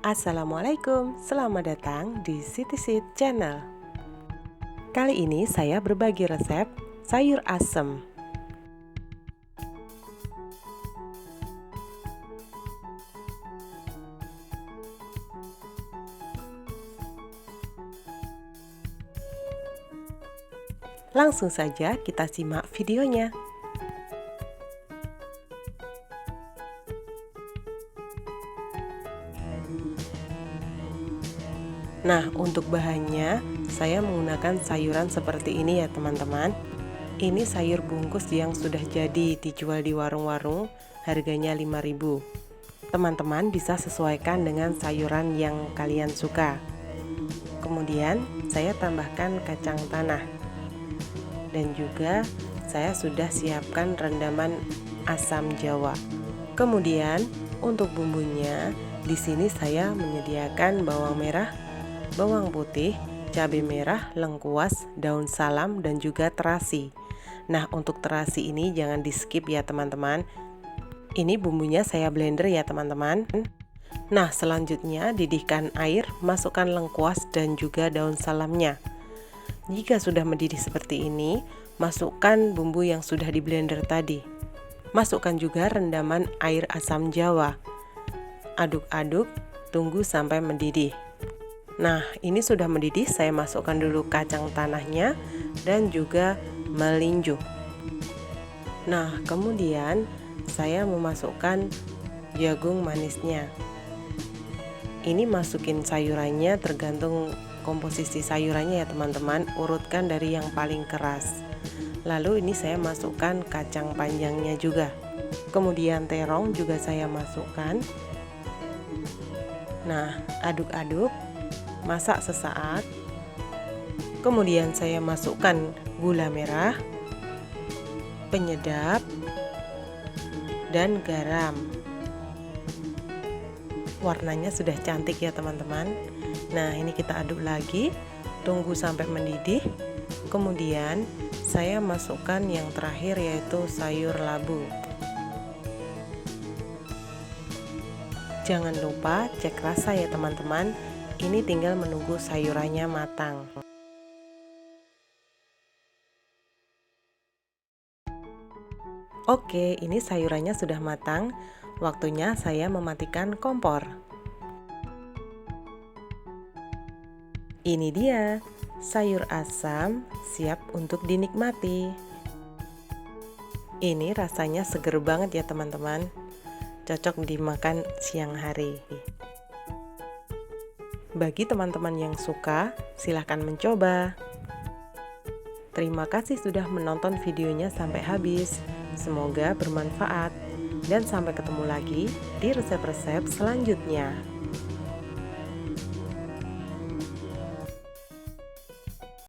Assalamualaikum, selamat datang di Siti Sit Channel. Kali ini saya berbagi resep sayur asem. Langsung saja kita simak videonya. Nah, untuk bahannya saya menggunakan sayuran seperti ini ya teman-teman. Ini sayur bungkus yang sudah jadi dijual di warung-warung, harganya 5.000. Teman-teman bisa sesuaikan dengan sayuran yang kalian suka. Kemudian saya tambahkan kacang tanah. Dan juga saya sudah siapkan rendaman asam jawa. Kemudian untuk bumbunya, di sini saya menyediakan bawang merah, bawang putih, cabai merah, lengkuas, daun salam, dan juga terasi. Nah, untuk terasi ini jangan di skip ya teman-teman. Ini bumbunya saya blender ya teman-teman. Nah, selanjutnya didihkan air, masukkan lengkuas dan juga daun salamnya. Jika sudah mendidih seperti ini, masukkan bumbu yang sudah di blender tadi. Masukkan juga rendaman air asam jawa. Aduk-aduk, tunggu sampai mendidih. Nah, ini sudah mendidih, saya masukkan dulu kacang tanahnya dan juga melinjo. Nah, kemudian saya memasukkan jagung manisnya. Ini masukin sayurannya tergantung komposisi sayurannya ya teman-teman, urutkan dari yang paling keras. Lalu ini saya masukkan kacang panjangnya juga. Kemudian terong juga saya masukkan. Nah, aduk-aduk, masak sesaat. Kemudian saya masukkan gula merah, penyedap, dan garam. Warnanya sudah cantik ya teman-teman. Nah, ini kita aduk lagi, tunggu sampai mendidih. Kemudian saya masukkan yang terakhir yaitu sayur labu. Jangan lupa cek rasa ya teman-teman. Ini tinggal menunggu sayurannya matang. Oke, ini sayurannya sudah matang. Waktunya saya mematikan kompor. Ini dia, sayur asam siap untuk dinikmati. Ini rasanya seger banget ya teman-teman. Cocok dimakan siang hari. Bagi teman-teman yang suka, silahkan mencoba. Terima kasih sudah menonton videonya sampai habis. Semoga bermanfaat. Dan sampai ketemu lagi di resep-resep selanjutnya.